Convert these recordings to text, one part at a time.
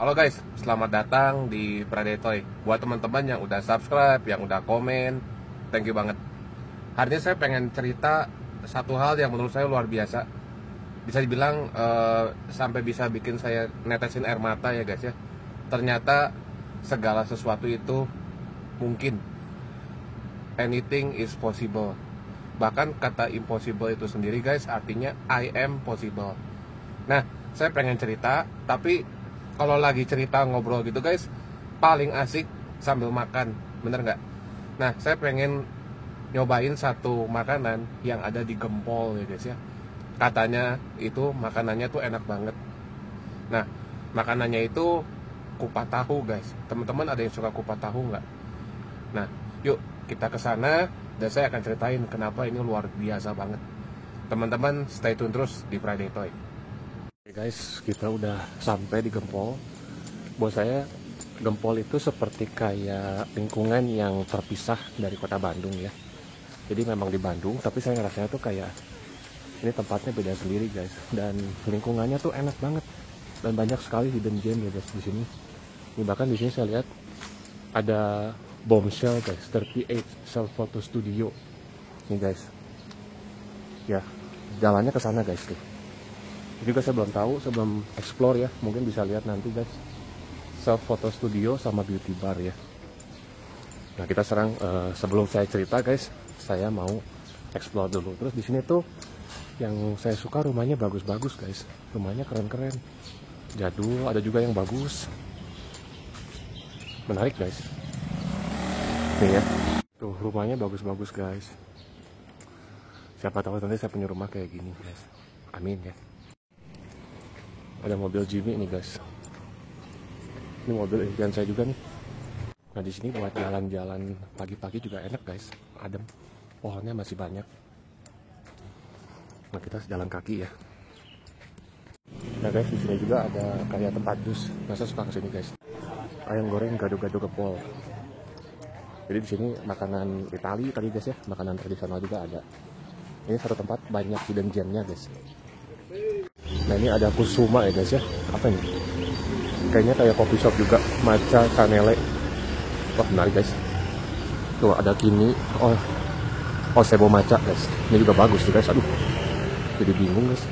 Halo guys, selamat datang di Pradetoy. Buat teman-teman yang udah subscribe, yang udah komen, thank you banget. Hari ini saya pengen cerita satu hal yang menurut saya luar biasa. Bisa dibilang sampai bisa bikin saya netesin air mata ya guys ya. Ternyata segala sesuatu itu mungkin. Anything is possible. Bahkan kata impossible itu sendiri guys artinya I am possible. Nah, saya pengen cerita, tapi kalau lagi cerita ngobrol gitu guys, paling asik sambil makan, bener nggak? Nah, saya pengen nyobain satu makanan yang ada di Gempol ya guys ya. Katanya itu makanannya tuh enak banget. Nah, makanannya itu kupat tahu guys. Teman-teman ada yang suka kupat tahu nggak? Nah, yuk kita ke sana dan saya akan ceritain kenapa ini luar biasa banget. Teman-teman stay tune terus di Friday Toy. Oke guys, kita udah sampai di Gempol. Buat saya, Gempol itu seperti kayak lingkungan yang terpisah dari kota Bandung ya. Jadi memang di Bandung, tapi saya ngerasanya tuh kayak ini tempatnya beda sendiri guys. Dan lingkungannya tuh enak banget. Dan banyak sekali hidden gem ya guys di sini. Ini bahkan di sini saya lihat ada Bombshell guys, 38 Self Photo Studio. Nih guys. Ya, jalannya ke sana guys tuh. Juga saya belum tahu, saya belum explore ya, mungkin bisa lihat nanti guys. Self photo studio sama beauty bar ya. Nah kita sekarang sebelum saya cerita guys, saya mau explore dulu. Terus di sini tuh yang saya suka rumahnya bagus-bagus guys, rumahnya keren-keren, jadul, ada juga yang bagus, menarik guys. Nih ya, tuh rumahnya bagus-bagus guys. Siapa tahu nanti saya punya rumah kayak gini guys, amin ya. Ada mobil Jimmy nih guys. Ini mobil impian saya juga nih. Nah di sini buat jalan-jalan pagi-pagi juga enak guys, adem. Pohonnya masih banyak. Nah kita jalan kaki ya. Nah guys di sini juga ada kayak tempat jus. Nah saya suka kesini guys. Ayam goreng gado-gado Gempol. Jadi di sini makanan Itali tadi guys ya, makanan tradisional juga ada. Ini satu tempat banyak hidden gemnya guys. Nah ini ada Kusuma ya guys ya. Apa ini? Kayaknya kayak coffee shop juga. Matcha Canele. Wah menarik guys. Tuh ada kini. Oh sebo matcha guys. Ini juga bagus tuh guys. Aduh. Jadi bingung guys.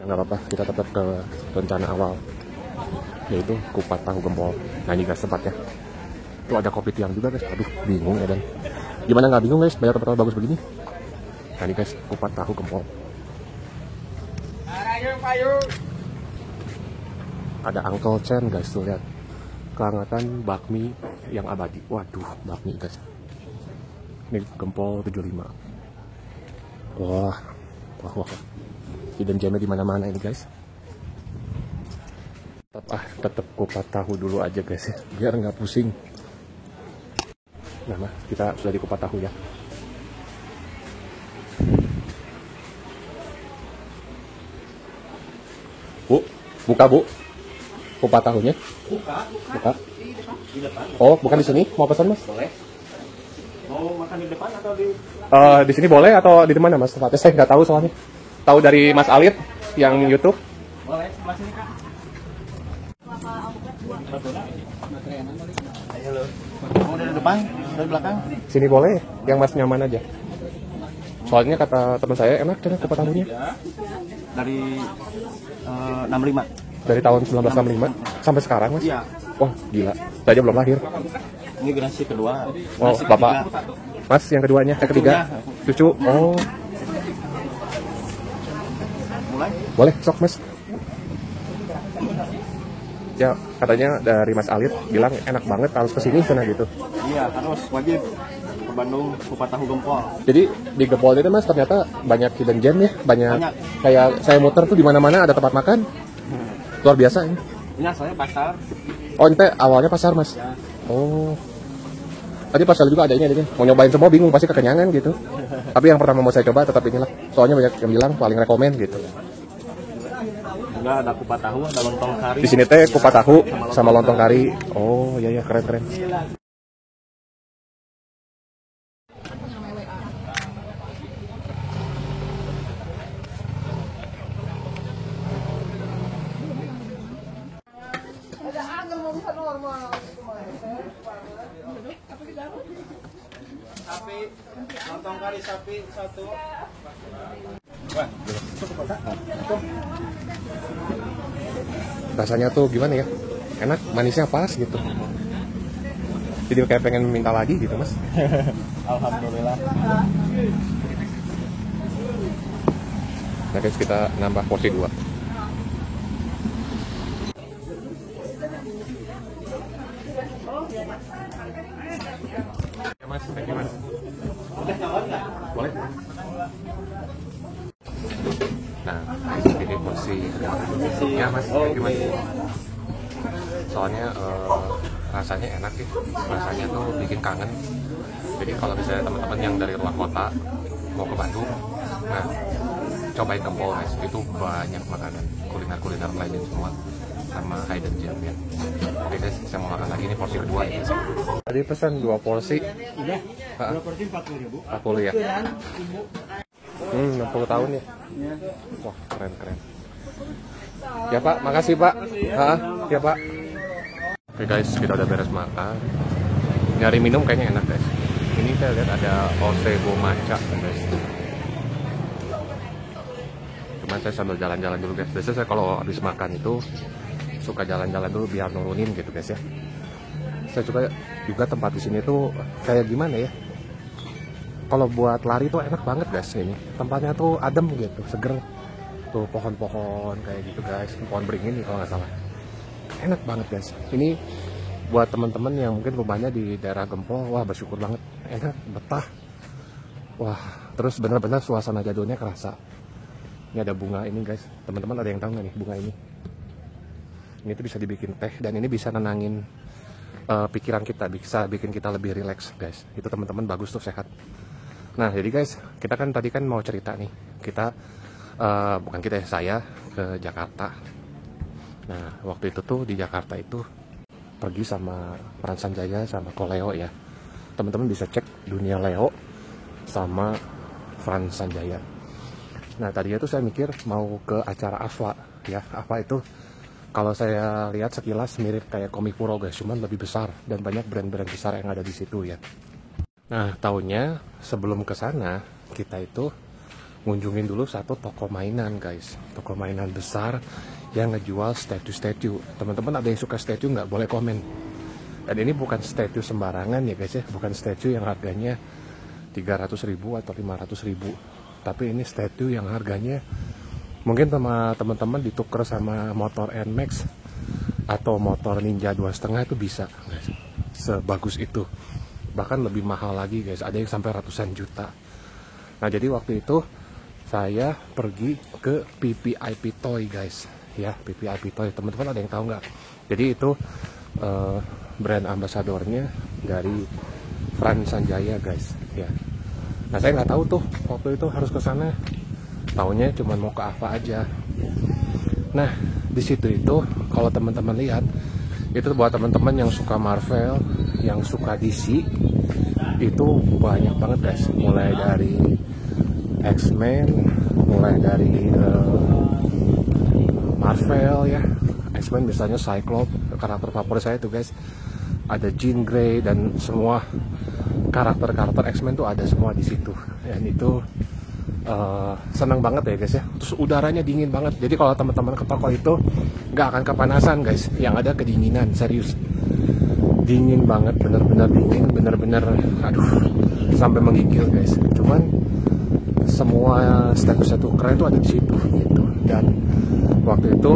Nah nggak apa-apa. Kita tetap ke rencana awal. Yaitu kupat tahu Gempol. Nah ini guys tempatnya. Tuh ada kopi tiam juga guys. Aduh bingung ya dan. Gimana nggak bingung guys? Banyak tempat bagus begini. Nah ini guys kupat tahu Gempol. Ada Uncle Chen guys tuh lihat. Kehangatan bakmi yang abadi. Waduh, bakmi guys. Ini Gempol 75. Wah. Hidden gemnya di mana-mana ini guys. Tetap kupat tahu dulu aja guys ya, biar nggak pusing. Nah, kita sudah di kupat tahu ya. Bu, buka bu, kupat tahunya. Buka. Di depan. Oh, bukan di sini? Mau pesan mas? Boleh. Mau makan di depan atau di? Di sini boleh atau di mana mas? Tempatnya saya nggak tahu soalnya. Tahu dari Mas Alit yang YouTube. Boleh, sebelah sini kak. Ayo lo. Mau dari depan, dari belakang? Sini boleh, yang mas nyaman aja. Soalnya kata teman saya enak kan kupat tahunya. Dari 65. Dari tahun 1965 sampai sekarang mas. Iya. Wah gila, saya aja belum lahir. Ini generasi kedua. Oh Generasi bapak, ketiga. mas yang keduanya, yang ketiga, cucu. Oh Mulai. boleh, sok mas. Ya katanya dari Mas Alit bilang enak banget, harus kesini sana gitu. Iya, harus wajib ke Bandung kupat tahu Gempol. Jadi di Gempol itu mas ternyata banyak hidden gem ya, banyak. Banyak. Kayak saya muter tuh di mana-mana ada tempat makan. Luar biasa ini. Ini asalnya pasar. Oh ente awalnya pasar mas. Ya. Oh. Tadi pasar juga ada ini. Mau nyobain semua bingung pasti kekenyangan gitu. Tapi yang pertama mau saya coba tetap inilah. Soalnya banyak yang bilang paling rekomen gitu. Enggak ada kupat tahu, ada lontong kari. Di sini teh kupat tahu sama lontong kari. Oh iya keren. Sapi, lontong kari sapi 1. Rasanya tuh gimana ya? Enak, manisnya pas gitu. Jadi kayak pengen minta lagi gitu, Mas. Alhamdulillah. Nah guys, kita nambah porsi 2. Ya Mas, thank you Mas. Boleh? Nah, ini porsi ya Mas, thank you Mas. Soalnya rasanya enak ya, rasanya tuh bikin kangen. Jadi kalau misalnya teman-teman yang dari luar kota mau ke Bandung, nah cobain Gempol guys, itu banyak makanan kuliner lainnya semua sama hidden gem ya. Oke guys, saya mau makan lagi, ini porsi kedua ya guys. Tadi pesan 2 porsi. Iya. 2 porsi 40.000. 40 ya. 60 tahun ya. Iya. Wah, keren. Ya Pak, makasih Pak. Ya Pak. Oke guys, kita udah beres makan. Nyari minum kayaknya enak guys. Ini saya lihat ada Osebo Matcha guys. Cuman saya sambil jalan-jalan dulu guys. Biasanya saya kalau habis makan itu suka jalan-jalan dulu biar nurunin gitu guys ya. Saya juga tempat di sini tuh kayak gimana ya? Kalau buat lari tuh enak banget guys ini. Tempatnya tuh adem gitu, seger. Tuh pohon-pohon kayak gitu guys, pohon beringin nih kalau nggak salah. Enak banget guys. Ini buat teman-teman yang mungkin rumahnya di daerah Gempol, wah bersyukur banget. Enak, betah. Wah, terus benar-benar suasana jadulnya kerasa. Ini ada bunga ini guys. Teman-teman ada yang tahu nggak nih bunga ini? Ini tuh bisa dibikin teh dan ini bisa nenangin pikiran kita, bisa bikin kita lebih rileks guys. Itu teman-teman bagus tuh, sehat. Nah jadi guys, kita kan tadi kan mau cerita nih. Kita bukan kita ya, saya ke Jakarta. Nah waktu itu tuh di Jakarta itu pergi sama Frans Sanjaya sama Ko Leo ya. Teman-teman bisa cek Dunia Leo sama Frans Sanjaya. Nah tadinya tuh saya mikir mau ke acara AFA ya. AFA itu kalau saya lihat sekilas mirip kayak Komikuro guys, cuman lebih besar dan banyak brand-brand besar yang ada di situ ya. Nah taunya sebelum ke sana kita itu ngunjungin dulu satu toko mainan guys, toko mainan besar yang ngejual statue. Teman-teman ada yang suka statue nggak, boleh komen. Dan ini bukan statue sembarangan ya guys ya, bukan statue yang harganya 300.000 atau 500.000, tapi ini statue yang harganya mungkin sama teman-teman ditukar sama motor NMAX atau motor Ninja 2,5 itu bisa guys, sebagus itu, bahkan lebih mahal lagi guys, ada yang sampai ratusan juta. Nah jadi waktu itu saya pergi ke PPIP Toy guys ya. PPIP Toy, teman-teman ada yang tahu nggak? Jadi itu brand ambasadornya dari Frans Sanjaya guys ya. Nah saya nggak tahu tuh waktu itu harus ke sana, taunya cuma mau ke AFA aja. Nah di situ itu kalau teman-teman lihat itu buat teman-teman yang suka Marvel, yang suka DC, itu banyak banget guys, mulai dari X-Men, mulai dari Marvel ya. X-Men misalnya Cyclops, karakter favorit saya itu guys, ada Jean Grey dan semua karakter X-Men tuh ada semua di situ. Dan itu senang banget ya guys ya. Terus udaranya dingin banget, jadi kalau teman-teman ke toko itu nggak akan kepanasan guys, yang ada kedinginan, serius dingin banget, bener-bener dingin, bener-bener aduh sampai menggigil guys. Cuman semua status keren tuh ada di situ gitu. Dan waktu itu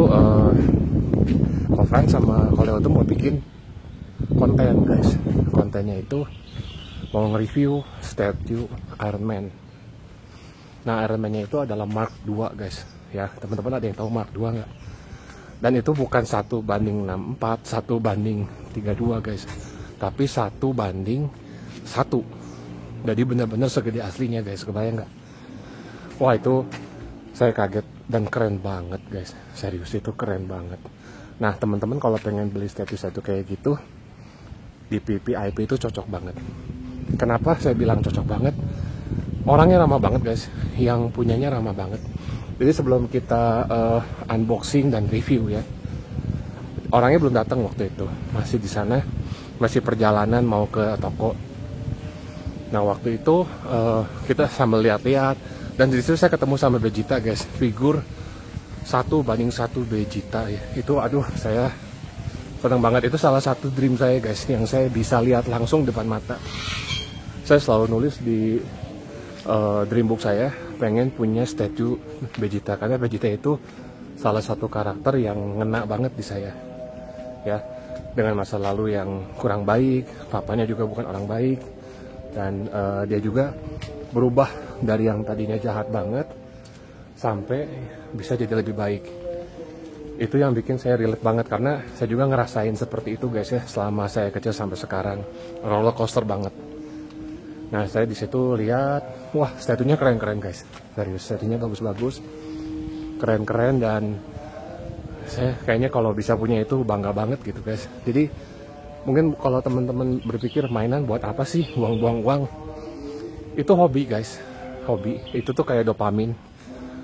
Frans sama Ko Leo tuh mau bikin konten guys. Kontennya itu mau nge-review statue Iron Man. Nah Iron Man-nya itu adalah Mark II guys ya. Teman-teman ada yang tahu Mark II nggak? Dan itu bukan 1:64, 1:32 guys, tapi 1:1. Jadi benar-benar segede aslinya guys, kebayang nggak? Wah itu saya kaget dan keren banget guys, serius itu keren banget. Nah teman-teman kalau pengen beli statue kayak gitu di PPIP itu cocok banget. Kenapa saya bilang cocok banget? Orangnya ramah banget guys, yang punyanya ramah banget. Jadi sebelum kita unboxing dan review ya, orangnya belum datang waktu itu, masih di sana, masih perjalanan mau ke toko. Nah waktu itu kita sambil lihat-lihat, dan di situ saya ketemu sama Vegeta guys, figur 1:1 Vegeta ya. Itu aduh, saya senang banget. Itu salah satu dream saya guys, yang saya bisa lihat langsung depan mata. Saya selalu nulis di dream book saya, pengen punya statue Vegeta, karena Vegeta itu salah satu karakter yang ngena banget di saya ya, dengan masa lalu yang kurang baik, papanya juga bukan orang baik, dan dia juga berubah dari yang tadinya jahat banget sampai bisa jadi lebih baik. Itu yang bikin saya relate banget, karena saya juga ngerasain seperti itu guys ya, selama saya kecil sampai sekarang. Roller coaster banget. Nah saya di situ lihat, wah statunya keren-keren guys, serius, statunya bagus-bagus, keren-keren, dan saya kayaknya kalau bisa punya itu bangga banget gitu guys. Jadi mungkin kalau teman-teman berpikir mainan buat apa sih, buang-buang uang, itu hobi guys, hobi. Itu tuh kayak dopamin,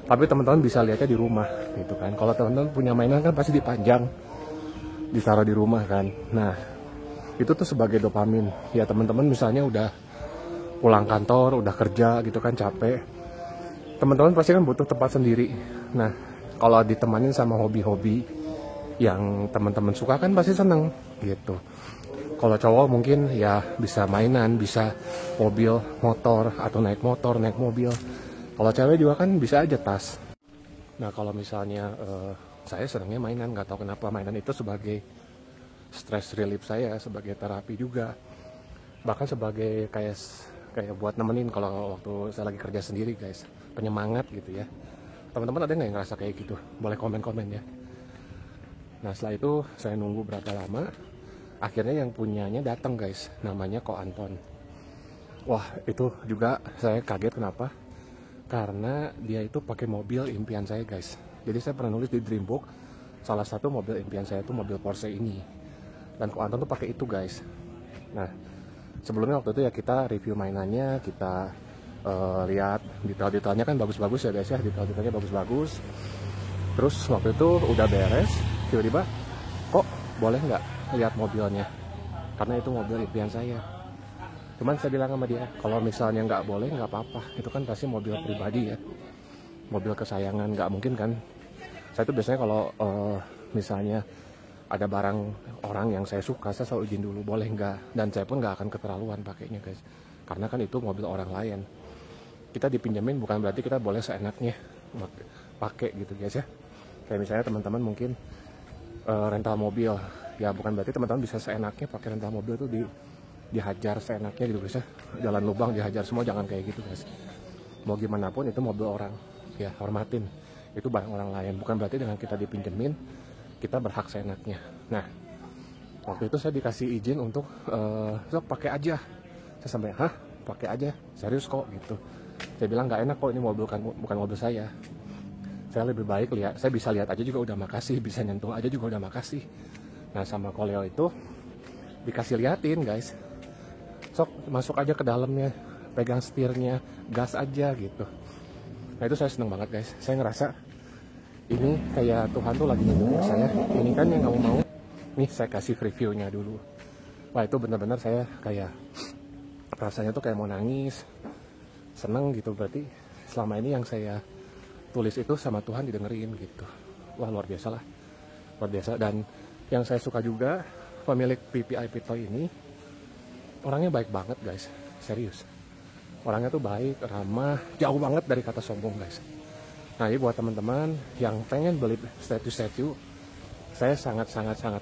tapi teman-teman bisa lihatnya di rumah gitu kan. Kalau teman-teman punya mainan kan pasti dipajang, ditaruh di rumah kan. Nah itu tuh sebagai dopamin ya. Teman-teman misalnya udah pulang kantor, udah kerja gitu kan, capek, teman-teman pasti kan butuh tempat sendiri. Nah kalau ditemanin sama hobi-hobi yang teman-teman suka kan pasti seneng gitu. Kalau cowok mungkin ya bisa mainan, bisa mobil, motor, atau naik motor, naik mobil. Kalau cewek juga kan bisa aja tas. Nah kalau misalnya saya senangnya mainan, nggak tahu kenapa. Mainan itu sebagai stress relief saya, sebagai terapi juga, bahkan sebagai kayak buat nemenin kalau waktu saya lagi kerja sendiri guys, penyemangat gitu ya. Teman-teman ada nggak yang ngerasa kayak gitu? Boleh komen-komen ya. Nah setelah itu saya nunggu berapa lama, akhirnya yang punyanya datang guys, namanya Ko Anton. Wah itu juga saya kaget, kenapa? Karena dia itu pakai mobil impian saya guys. Jadi saya pernah nulis di dream book, salah satu mobil impian saya itu mobil Porsche ini, dan Ko Anton tuh pakai itu guys. Nah sebelumnya waktu itu ya kita review mainannya, kita lihat detail-detailnya kan bagus-bagus ya guys ya, detail-detailnya bagus-bagus. Terus waktu itu udah beres, tiba-tiba kok boleh nggak lihat mobilnya, karena itu mobil impian saya. Cuman saya bilang sama dia, kalau misalnya nggak boleh nggak apa-apa, itu kan pasti mobil pribadi ya, mobil kesayangan, nggak mungkin kan. Saya tuh biasanya kalau misalnya ada barang orang yang saya suka, saya selalu izin dulu, boleh nggak, dan saya pun nggak akan keterlaluan pakainya guys, karena kan itu mobil orang lain. Kita dipinjemin bukan berarti kita boleh seenaknya pakai gitu guys ya. Kayak misalnya teman-teman mungkin rental mobil, ya bukan berarti teman-teman bisa seenaknya pakai rental mobil tuh dihajar seenaknya gitu guys ya, jalan lubang dihajar semua, jangan kayak gitu guys. Mau gimana pun itu mobil orang ya, hormatin, itu barang orang lain, bukan berarti dengan kita dipinjemin kita berhak seenaknya. Nah waktu itu saya dikasih izin untuk sok pakai aja. Saya sampai hah, pakai aja, serius kok gitu. Saya bilang nggak enak kok, ini mobil bukan mobil saya. Saya lebih baik lihat, saya bisa lihat aja juga udah makasih, bisa nyentuh aja juga udah makasih. Nah sama Koleo itu dikasih liatin guys, sok masuk aja ke dalamnya, pegang setirnya, gas aja gitu. Nah itu saya seneng banget guys, saya ngerasa ini kayak Tuhan tuh lagi nunjukin saya, ini kan yang kamu mau, nih saya kasih reviewnya dulu. Wah itu benar-benar saya kayak rasanya tuh kayak mau nangis, seneng gitu. Berarti selama ini yang saya tulis itu sama Tuhan didengerin gitu. Wah luar biasa lah, luar biasa. Dan yang saya suka juga, pemilik PPIP Toy ini orangnya baik banget guys, serius. Orangnya tuh baik, ramah, jauh banget dari kata sombong guys. Nah ini buat teman-teman yang pengen beli statue, saya sangat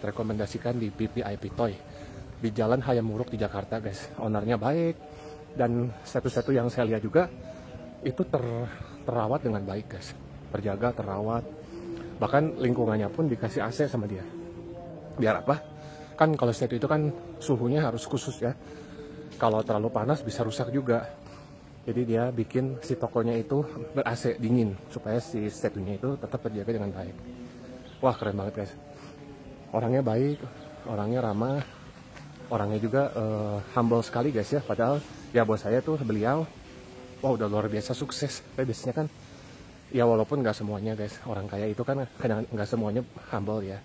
rekomendasikan di PPIP Toy di Jalan Hayam Wuruk di Jakarta guys. Ownernya baik, dan statue yang saya lihat juga itu terawat dengan baik guys, terjaga, terawat, bahkan lingkungannya pun dikasih AC sama dia. Biar apa? Kan kalau statue itu kan suhunya harus khusus ya, kalau terlalu panas bisa rusak juga. Jadi dia bikin si tokonya itu ber-AC dingin supaya si statue-nya itu tetap terjaga dengan baik. Wah keren banget guys, orangnya baik, orangnya ramah, orangnya juga humble sekali guys ya. Padahal ya buat saya tuh beliau, wah udah luar biasa sukses. Tapi biasanya kan ya walaupun nggak semuanya guys, orang kaya itu kan kadang nggak semuanya humble ya.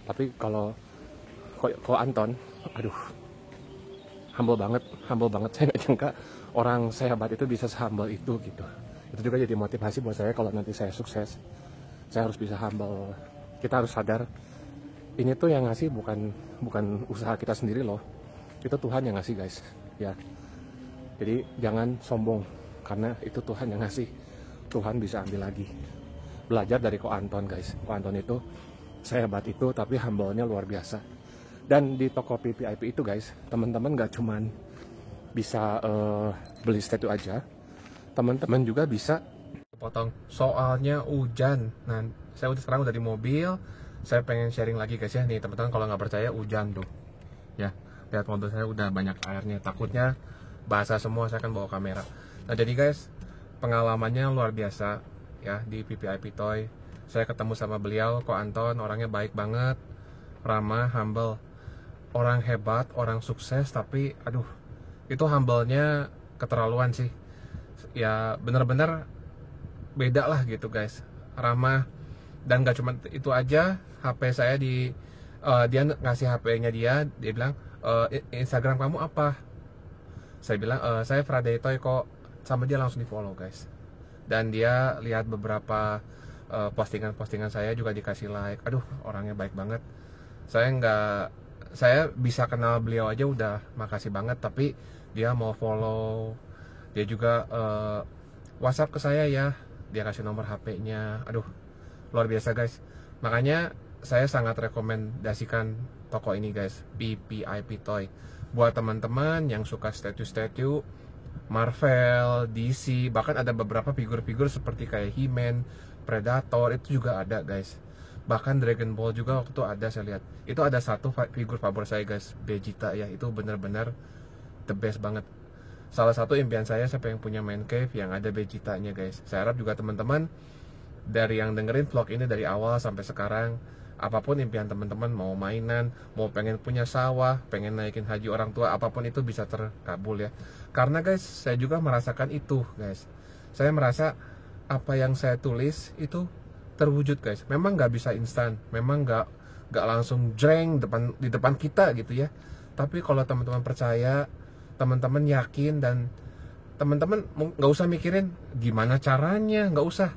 Tapi kalau Anton, aduh, humble banget. Saya nggak nyangka orang sehebat itu bisa humble itu gitu. Itu juga jadi motivasi buat saya kalau nanti saya sukses. Saya harus bisa humble. Kita harus sadar ini tuh yang ngasih bukan usaha kita sendiri loh. Itu Tuhan yang ngasih, guys. Ya. Jadi jangan sombong karena itu Tuhan yang ngasih. Tuhan bisa ambil lagi. Belajar dari Ko Anton, guys. Ko Anton itu sehebat itu tapi humble-nya luar biasa. Dan di toko PPIP itu, guys, teman-teman gak cuman bisa beli statue aja, teman-teman juga bisa potong. Soalnya hujan. Nah, saya sekarang udah di mobil. Saya pengen sharing lagi, guys, ya. Nih teman-teman, kalau nggak percaya, hujan tuh. Ya, lihat mobil saya udah banyak airnya. Takutnya basah semua, saya akan bawa kamera. Nah, jadi guys, pengalamannya luar biasa ya di PPIP Toy. Saya ketemu sama beliau, Ko Anton, orangnya baik banget, ramah, humble. Orang hebat, orang sukses, tapi aduh, itu humble-nya keterlaluan sih. Ya, bener-bener beda lah gitu, guys. Ramah. Dan gak cuma itu aja, HP saya dia ngasih HP-nya dia bilang, Instagram kamu apa? Saya bilang, saya Friday Toy kok. Sama dia langsung di follow, guys. Dan dia lihat beberapa postingan-postingan saya juga dikasih like. Aduh, orangnya baik banget. Saya bisa kenal beliau aja udah makasih banget. Tapi dia mau follow. Dia juga WhatsApp ke saya ya. Dia kasih nomor HP-nya. Aduh, luar biasa, guys. Makanya saya sangat rekomendasikan toko ini, guys, PPIP Toy. Buat teman-teman yang suka statue-statue Marvel, DC, bahkan ada beberapa figur-figur seperti kayak He-Man, Predator, itu juga ada, guys. Bahkan Dragon Ball juga waktu itu ada, saya lihat. Itu ada satu figur favorit saya, guys, Vegeta ya. Itu benar-benar the best banget. Salah satu impian saya pengen punya man cave yang ada Vegeta-nya, guys. Saya harap juga teman-teman dari yang dengerin vlog ini dari awal sampai sekarang, apapun impian teman-teman, mau mainan, mau pengen punya sawah, pengen naikin haji orang tua, apapun itu bisa terkabul ya. Karena guys, saya juga merasakan itu, guys. Saya merasa apa yang saya tulis itu terwujud, guys. Memang nggak bisa instan, memang nggak langsung jreng di depan kita gitu ya. Tapi kalau teman-teman percaya, teman-teman yakin, dan teman-teman nggak usah mikirin gimana caranya, nggak usah.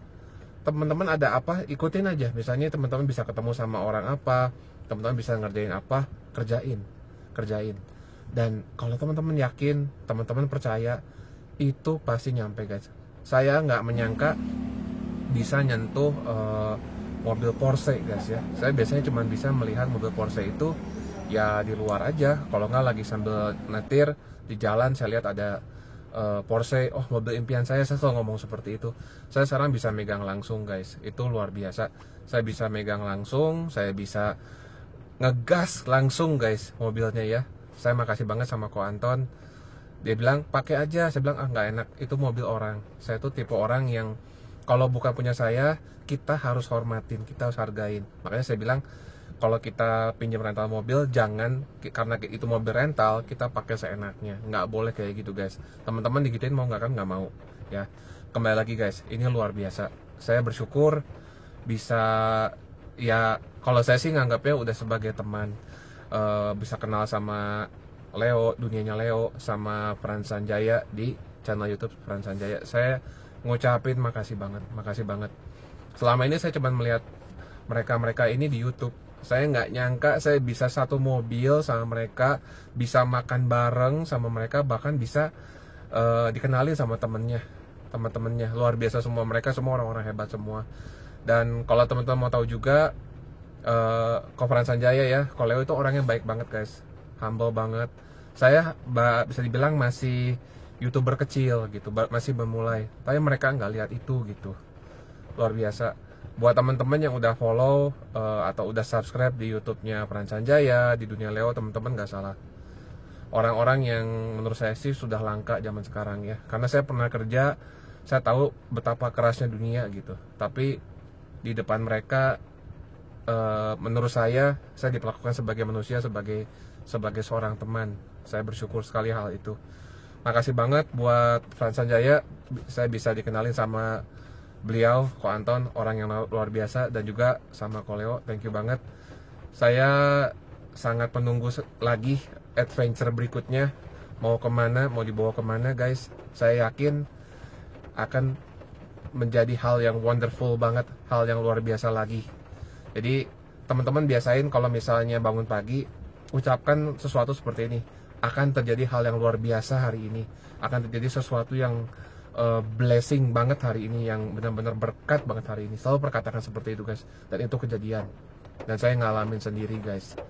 Teman-teman ada apa, ikutin aja. Misalnya teman-teman bisa ketemu sama orang apa, teman-teman bisa ngerjain apa, kerjain. Dan kalau teman-teman yakin, teman-teman percaya, itu pasti nyampe, guys. Saya nggak menyangka bisa nyentuh mobil Porsche, guys ya. Saya biasanya cuma bisa melihat mobil Porsche itu ya di luar aja. Kalau nggak lagi sambil nyetir di jalan, saya lihat ada Porsche, oh mobil impian saya selalu ngomong seperti itu. Saya sekarang bisa megang langsung, guys. Itu luar biasa. Saya bisa megang langsung, saya bisa ngegas langsung, guys, mobilnya ya. Saya makasih banget sama Ko Anton. Dia bilang pakai aja, saya bilang nggak enak, itu mobil orang. Saya tuh tipe orang yang kalau bukan punya saya, kita harus hormatin, kita harus hargain. Makanya saya bilang, kalau kita pinjam rental mobil, jangan karena itu mobil rental kita pakai seenaknya. Nggak boleh kayak gitu, guys. Teman-teman digituin mau nggak kan nggak mau ya. Kembali lagi, guys, ini luar biasa. Saya bersyukur bisa, ya kalau saya sih nganggapnya udah sebagai teman, bisa kenal sama Leo, dunianya Leo, sama Frans Sanjaya di channel YouTube Frans Sanjaya. Saya ngucapin makasih banget. Selama ini saya cuma melihat mereka ini di YouTube. Saya nggak nyangka saya bisa satu mobil sama mereka, bisa makan bareng sama mereka, bahkan bisa dikenalin sama teman-temannya. Luar biasa semua, mereka semua orang-orang hebat semua. Dan kalau teman-teman mau tahu juga, Ko Frans Sanjaya ya, Ko Leo itu orangnya baik banget, guys, humble banget. Saya bisa dibilang masih YouTuber kecil gitu, masih memulai, tapi mereka nggak lihat itu gitu. Luar biasa. Buat teman-teman yang udah follow atau udah subscribe di YouTube-nya Frans Sanjaya, di Dunia Leo, teman-teman nggak salah. Orang-orang yang menurut saya sih sudah langka zaman sekarang ya. Karena saya pernah kerja, saya tahu betapa kerasnya dunia gitu. Tapi di depan mereka, menurut saya diperlakukan sebagai manusia, sebagai seorang teman. Saya bersyukur sekali hal itu. Makasih banget buat Frans Sanjaya, saya bisa dikenalin sama beliau, Ko Anton, orang yang luar biasa, dan juga sama Ko Leo, thank you banget. Saya sangat menunggu lagi adventure berikutnya. Mau kemana, mau dibawa kemana guys. Saya yakin akan menjadi hal yang wonderful banget, hal yang luar biasa lagi. Jadi teman-teman biasain kalau misalnya bangun pagi, ucapkan sesuatu seperti ini. Akan terjadi hal yang luar biasa hari ini. Akan terjadi sesuatu yang blessing banget hari ini, yang benar-benar berkat banget hari ini. Selalu perkatakan seperti itu guys. Dan itu kejadian. Dan saya ngalamin sendiri guys.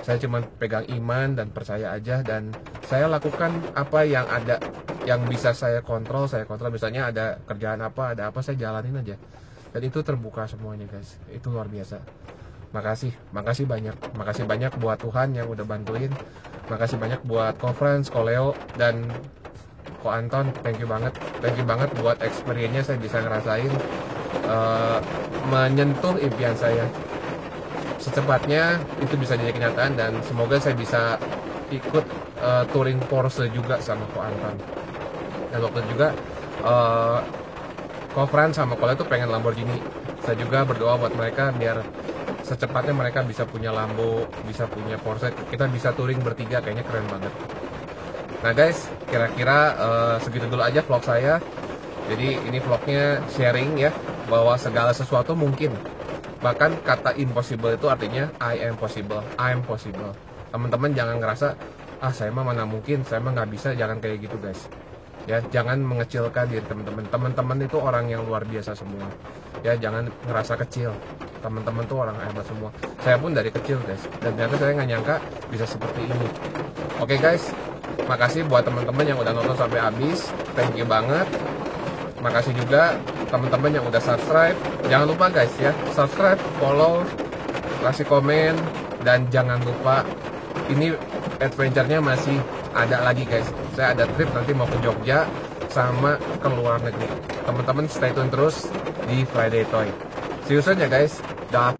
Saya cuma pegang iman dan percaya aja, dan saya lakukan apa yang ada, yang bisa saya kontrol. Misalnya ada kerjaan apa, ada apa, saya jalanin aja. Dan itu terbuka semuanya guys. Itu luar biasa. Makasih banyak buat Tuhan yang udah bantuin. Makasih banyak buat Conference, Ko Leo, dan Ko Anton. Thank you banget buat experience-nya. Saya bisa ngerasain menyentuh impian saya. Secepatnya itu bisa jadi kenyataan, dan semoga saya bisa ikut touring Porsche juga sama Ko Anton. Dan waktu itu juga Conference sama Ko Leo tuh pengen Lamborghini. Saya juga berdoa buat mereka biar secepatnya mereka bisa punya Lambo, bisa punya Porsche, kita bisa touring bertiga, kayaknya keren banget. Nah guys, kira-kira segitu dulu aja vlog saya. Jadi ini vlognya sharing ya, bahwa segala sesuatu mungkin. Bahkan kata impossible itu artinya I am possible. Teman-teman jangan ngerasa, saya mah mana mungkin, saya mah nggak bisa, jangan kayak gitu guys. Ya, jangan mengecilkan diri teman-teman. Teman-teman itu orang yang luar biasa semua. Ya, jangan ngerasa kecil. Teman-teman tuh orang hebat semua. Saya pun dari kecil guys, dan ternyata saya nggak nyangka bisa seperti ini. Oke guys, makasih buat teman-teman yang udah nonton sampai habis. Thank you banget. Makasih juga teman-teman yang udah subscribe. Jangan lupa guys ya, subscribe, follow, kasih komen, dan jangan lupa ini adventure-nya masih ada lagi guys. Saya ada trip nanti mau ke Jogja sama ke luar negeri. Teman-teman stay tune terus di Friday Toy. See you soon ya guys. Dah.